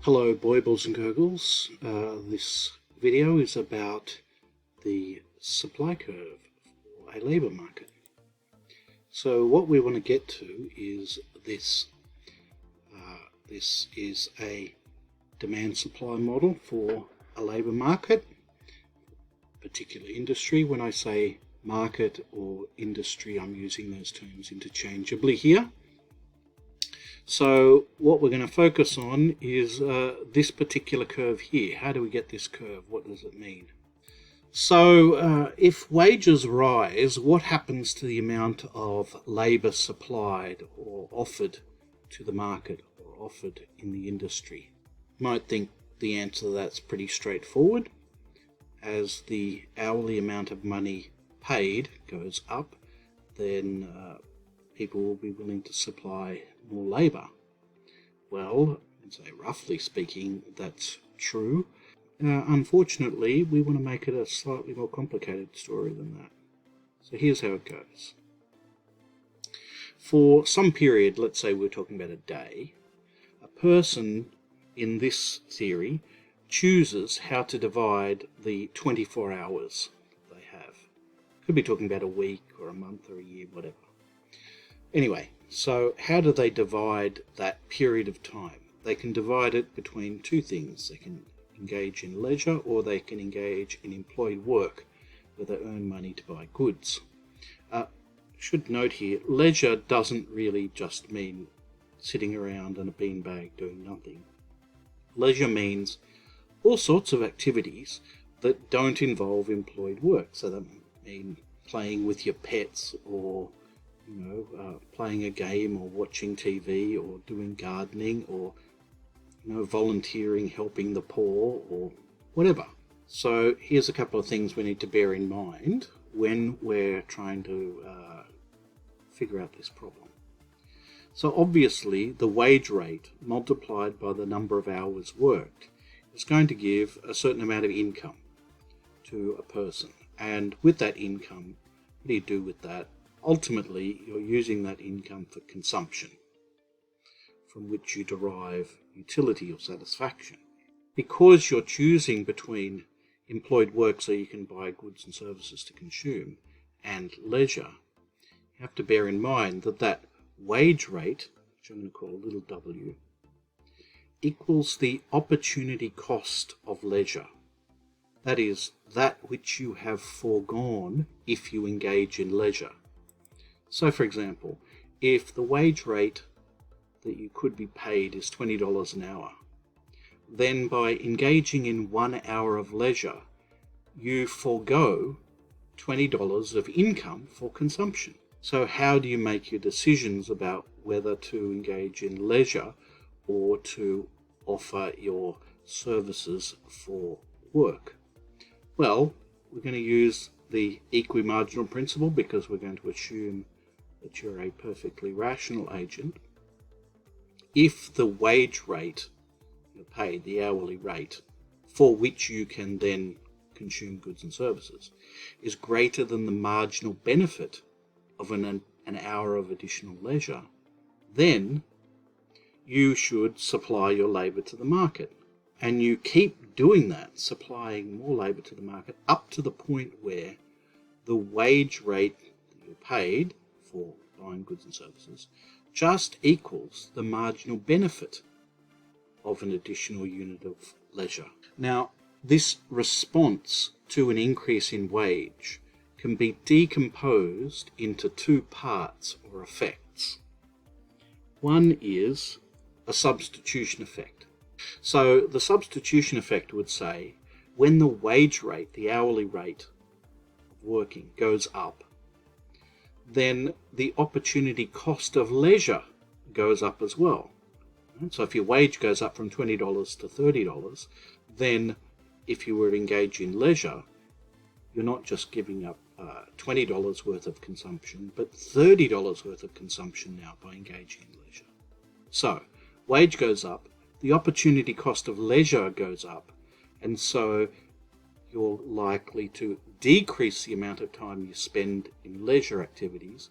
Hello Boibles and Gurgles. This video is about the supply curve for a labour market. So what we want to get to is this. This is a demand-supply model for a labour market, particular industry. When I say market or industry, I'm using those terms interchangeably here. So what we're going to focus on is this particular curve here. How do we get this curve? What does it mean? So if wages rise, what happens to the amount of labour supplied or offered to the market or offered in the industry? You might think the answer to that's pretty straightforward. As the hourly amount of money paid goes up, then people will be willing to supply more labour. Well, I'd say roughly speaking, that's true. Unfortunately, we want to make it a slightly more complicated story than that. So here's how it goes. For some period, let's say we're talking about a day, a person in this theory chooses how to divide the 24 hours they have. Could be talking about a week or a month or a year, whatever. Anyway, so how do they divide that period of time? They can divide it between two things. They can engage in leisure or they can engage in employed work where they earn money to buy goods. Should note here, leisure doesn't really just mean sitting around in a beanbag doing nothing. Leisure means all sorts of activities that don't involve employed work. So that means playing with your pets or playing a game or watching TV or doing gardening or volunteering, helping the poor or whatever. So here's a couple of things we need to bear in mind when we're trying to figure out this problem. So obviously the wage rate multiplied by the number of hours worked is going to give a certain amount of income to a person. And with that income, what do you do with that? Ultimately, you're using that income for consumption, from which you derive utility or satisfaction. Because you're choosing between employed work so you can buy goods and services to consume and leisure, you have to bear in mind that that wage rate, which I'm going to call a little w, equals the opportunity cost of leisure. That is, that which you have foregone if you engage in leisure. So, for example, if the wage rate that you could be paid is $20 an hour, then by engaging in 1 hour of leisure, you forego $20 of income for consumption. So how do you make your decisions about whether to engage in leisure or to offer your services for work? Well, we're going to use the equimarginal principle because we're going to assume that you're a perfectly rational agent. If the wage rate you're paid, the hourly rate, for which you can then consume goods and services, is greater than the marginal benefit of an hour of additional leisure, then you should supply your labour to the market. And you keep doing that, supplying more labour to the market, up to the point where the wage rate that you're paid for buying goods and services just equals the marginal benefit of an additional unit of leisure. Now, this response to an increase in wage can be decomposed into two parts or effects. One is a substitution effect. So the substitution effect would say when the wage rate, the hourly rate of working, goes up, then the opportunity cost of leisure goes up as well. So if your wage goes up from $20 to $30, then if you were to engage in leisure, you're not just giving up $20 worth of consumption, but $30 worth of consumption now by engaging in leisure. So wage goes up, the opportunity cost of leisure goes up, and so you're likely to decrease the amount of time you spend in leisure activities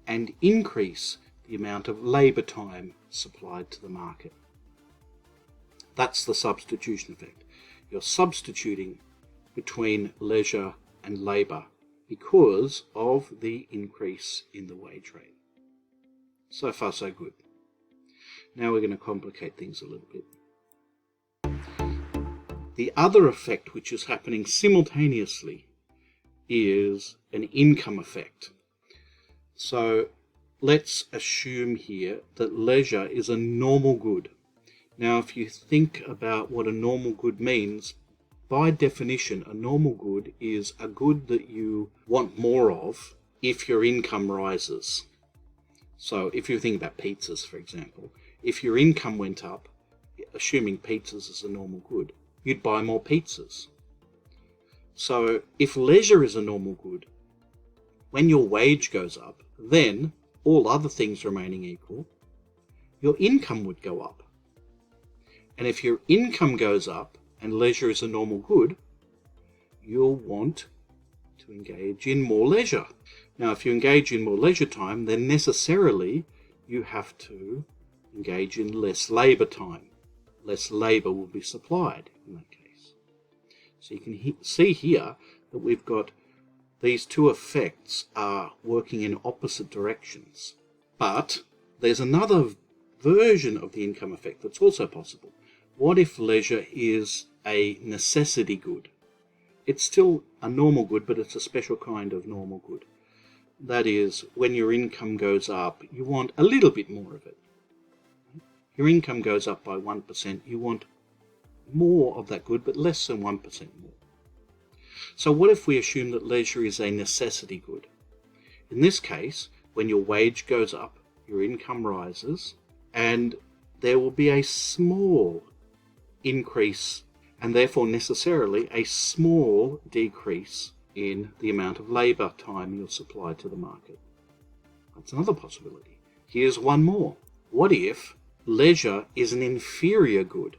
and increase the amount of labour time supplied to the market. That's the substitution effect. You're substituting between leisure and labour because of the increase in the wage rate. So far, so good. Now we're going to complicate things a little bit. The other effect which is happening simultaneously is an income effect. So let's assume here that leisure is a normal good. Now, if you think about what a normal good means, by definition, a normal good is a good that you want more of if your income rises. So if you think about pizzas, for example, if your income went up, assuming pizzas is a normal good, you'd buy more pizzas. So if leisure is a normal good, when your wage goes up, then all other things remaining equal, your income would go up. And if your income goes up and leisure is a normal good, you'll want to engage in more leisure. Now, if you engage in more leisure time, then necessarily you have to engage in less labour time. Less labour will be supplied in that case. So you can see here that we've got these two effects are working in opposite directions. But there's another version of the income effect that's also possible. What if leisure is a necessity good? It's still a normal good, but it's a special kind of normal good. That is, when your income goes up, you want a little bit more of it. Your income goes up by 1%, you want more of that good, but less than 1% more. So what if we assume that leisure is a necessity good? In this case, when your wage goes up, your income rises, and there will be a small increase, and therefore necessarily a small decrease in the amount of labour time you'll supply to the market. That's another possibility. Here's one more. What if leisure is an inferior good?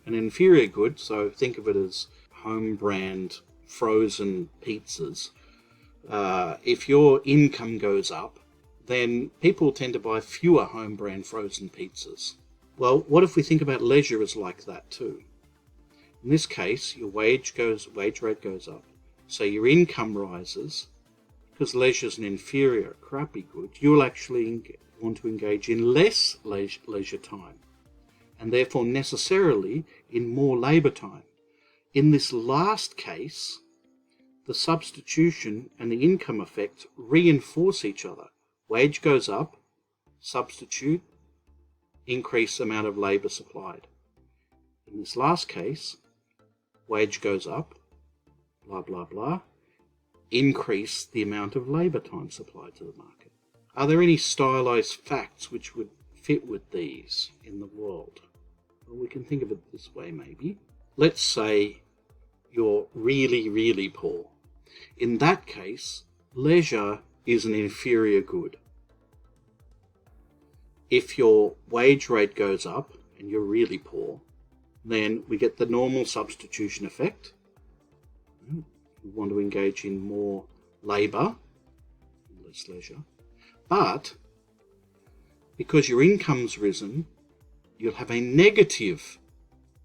An inferior good, so think of it as home brand frozen pizzas. If your income goes up, then people tend to buy fewer home brand frozen pizzas. Well, what if we think about leisure as like that too? In this case, your wage rate goes up, so your income rises. Because leisure is an inferior, crappy good, you'll actually want to engage in less leisure time, and therefore necessarily in more labour time. In this last case, the substitution and the income effect reinforce each other. Wage goes up, substitute, increase amount of labour supplied. In this last case, wage goes up, blah, blah, blah, increase the amount of labour time supplied to the market. Are there any stylised facts which would fit with these in the world? Well, we can think of it this way maybe. Let's say you're really, really poor. In that case, leisure is an inferior good. If your wage rate goes up and you're really poor, then we get the normal substitution effect. We want to engage in more labour, less leisure. But because your income's risen, you'll have a negative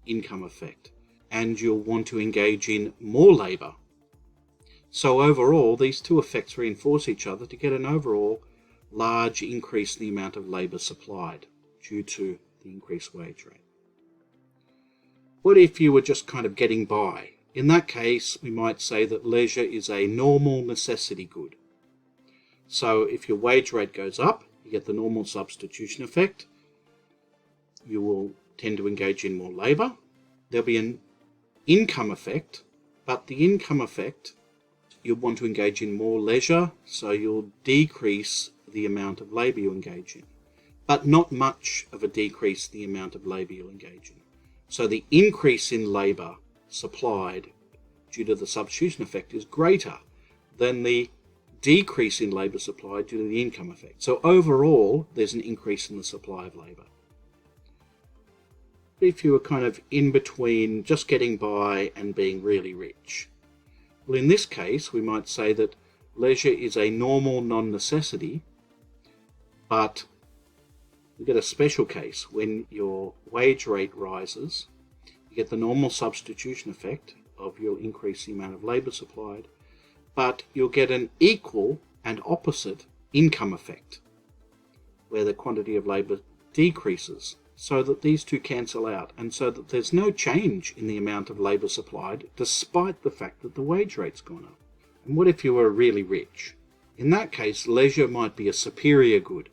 income effect and you'll want to engage in more labour. So overall, these two effects reinforce each other to get an overall large increase in the amount of labour supplied due to the increased wage rate. What if you were just kind of getting by? In that case, we might say that leisure is a normal necessity good. So if your wage rate goes up, you get the normal substitution effect. You will tend to engage in more labour. There'll be an income effect, but the income effect, you'll want to engage in more leisure, so you'll decrease the amount of labour you engage in, but not much of a decrease in the amount of labour you'll engage in. So the increase in labour supplied due to the substitution effect is greater than the decrease in labour supplied due to the income effect. So overall, there's an increase in the supply of labour. If you were kind of in between just getting by and being really rich, well, in this case, we might say that leisure is a normal non-necessity, but We get a special case when your wage rate rises. You get the normal substitution effect of you'll increase the amount of labour supplied, but you'll get an equal and opposite income effect, where the quantity of labour decreases, so that these two cancel out, and so that there's no change in the amount of labour supplied, despite the fact that the wage rate's gone up. And what if you were really rich? In that case, leisure might be a superior good.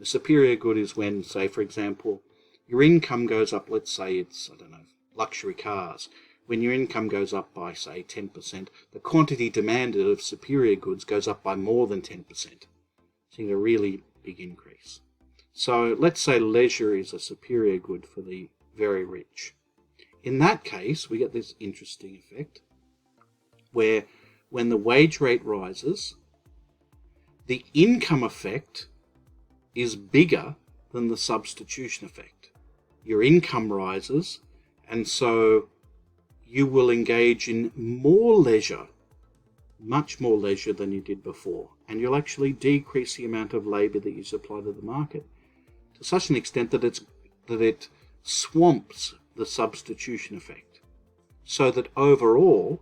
A superior good is when, say, for example, your income goes up, let's say it's, luxury cars. When your income goes up by, say, 10%, the quantity demanded of superior goods goes up by more than 10%. So you get a really big increase. So let's say leisure is a superior good for the very rich. In that case, we get this interesting effect where when the wage rate rises, the income effect is bigger than the substitution effect. Your income rises, and so you will engage in more leisure, much more leisure than you did before, and you'll actually decrease the amount of labour that you supply to the market to such an extent that it swamps the substitution effect, so that overall,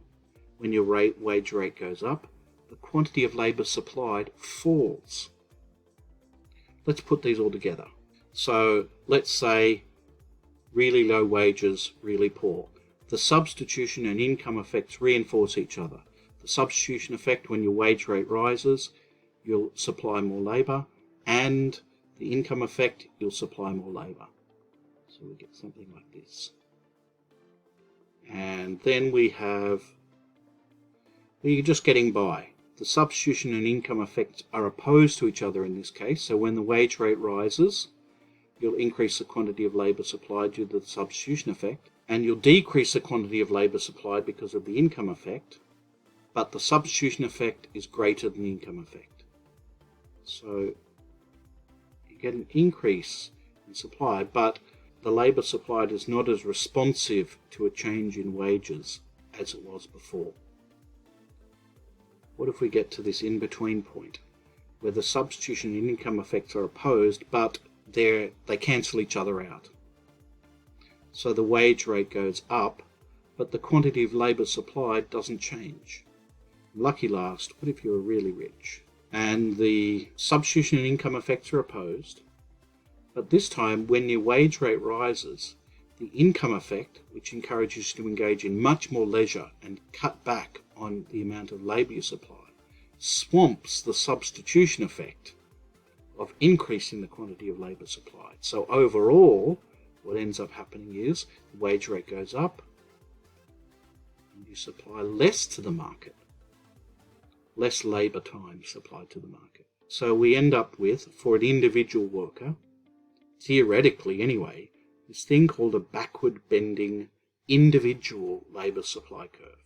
when your wage rate goes up, the quantity of labour supplied falls. Let's put these all together. So let's say really low wages, really poor. The substitution and income effects reinforce each other. The substitution effect, when your wage rate rises, you'll supply more labour, and the income effect, you'll supply more labour. So we get something like this. And then you're just getting by. The substitution and income effects are opposed to each other in this case. So when the wage rate rises, you'll increase the quantity of labour supplied due to the substitution effect, and you'll decrease the quantity of labour supplied because of the income effect, but the substitution effect is greater than the income effect. So you get an increase in supply, but the labour supplied is not as responsive to a change in wages as it was before. What if we get to this in-between point, where the substitution and income effects are opposed, but they cancel each other out? So the wage rate goes up, but the quantity of labour supplied doesn't change. Lucky last, what if you were really rich? And the substitution and income effects are opposed, but this time when your wage rate rises, the income effect, which encourages you to engage in much more leisure and cut back on the amount of labour you supply, swamps the substitution effect of increasing the quantity of labour supplied. So overall, what ends up happening is the wage rate goes up and you supply less to the market, less labour time supplied to the market. So we end up with, for an individual worker, theoretically anyway, this thing called a backward bending individual labour supply curve.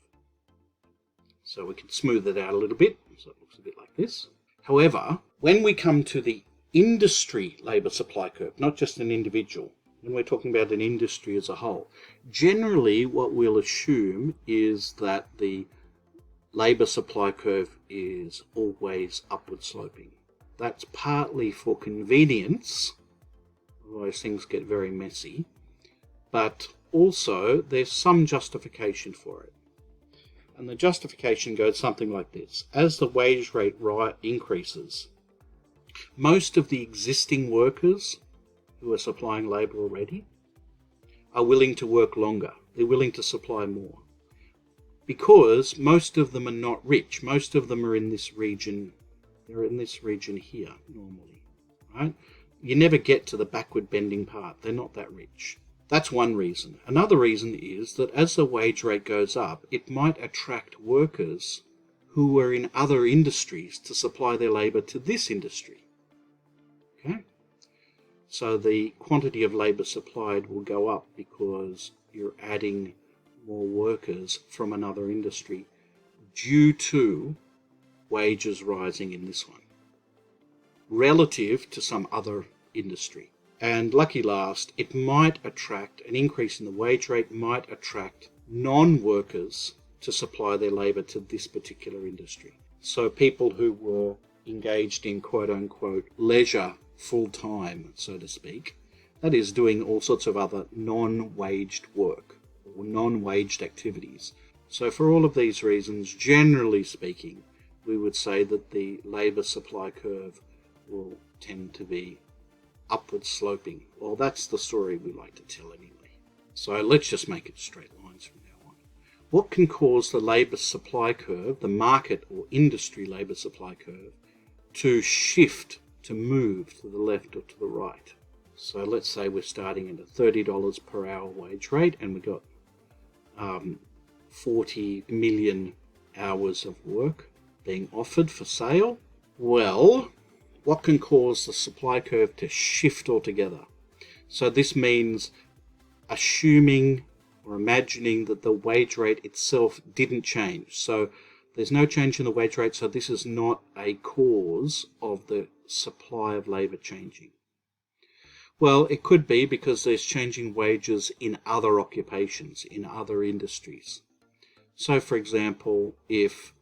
So we can smooth it out a little bit, so it looks a bit like this. However, when we come to the industry labour supply curve, not just an individual, when we're talking about an industry as a whole, generally what we'll assume is that the labour supply curve is always upward sloping. That's partly for convenience, otherwise things get very messy, but also there's some justification for it. And the justification goes something like this. As the wage rate increases, most of the existing workers who are supplying labour already are willing to work longer. They're willing to supply more. Because most of them are not rich. Most of them are in this region. They're in this region here, normally. Right? You never get to the backward bending part. They're not that rich. That's one reason. Another reason is that as the wage rate goes up, it might attract workers who were in other industries to supply their labour to this industry. Okay? So the quantity of labour supplied will go up because you're adding more workers from another industry due to wages rising in this one, relative to some other industry. And lucky last, it might attract, an increase in the wage rate might attract non-workers to supply their labour to this particular industry. So people who were engaged in quote-unquote leisure full-time, so to speak. That is, doing all sorts of other non-waged work or non-waged activities. So for all of these reasons, generally speaking, we would say that the labour supply curve will tend to be upward sloping. Well, that's the story we like to tell anyway. So let's just make it straight lines from now on. What can cause the labour supply curve, the market or industry labour supply curve, to shift, to move to the left or to the right? So let's say we're starting at a $30 per hour wage rate and we've got 40 million hours of work being offered for sale. Well, what can cause the supply curve to shift altogether? So this means assuming or imagining that the wage rate itself didn't change. So there's no change in the wage rate, so this is not a cause of the supply of labour changing. Well, it could be because there's changing wages in other occupations, in other industries. So, for example, if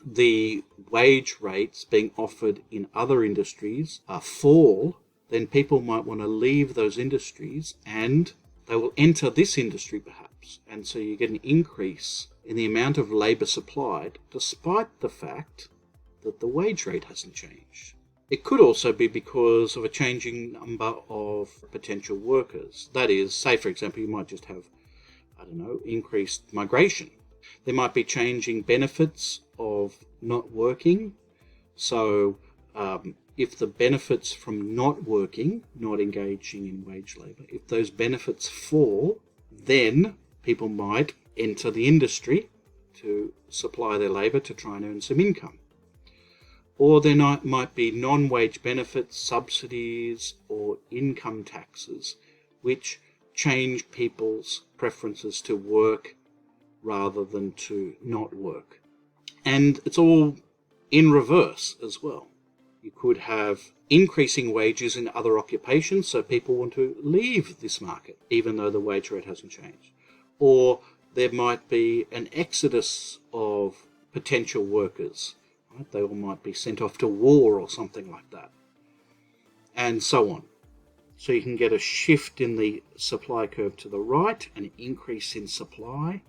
the wage rates being offered in other industries fall, then people might want to leave those industries and they will enter this industry perhaps. And so you get an increase in the amount of labour supplied despite the fact that the wage rate hasn't changed. It could also be because of a changing number of potential workers. That is, say for example, you might just have, increased migration. There might be changing benefits of not working. So if the benefits from not working, not engaging in wage labour, if those benefits fall, then people might enter the industry to supply their labour to try and earn some income. Or there might be non-wage benefits, subsidies, or income taxes, which change people's preferences to work rather than to not work. And it's all in reverse as well. You could have increasing wages in other occupations, so people want to leave this market, even though the wage rate hasn't changed. Or there might be an exodus of potential workers. Right? They all might be sent off to war or something like that, and so on. So you can get a shift in the supply curve to the right, an increase in supply,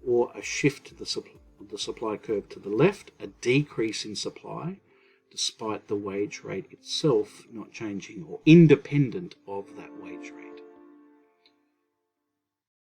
or a shift to the supply curve to the left, a decrease in supply, despite the wage rate itself not changing or independent of that wage rate.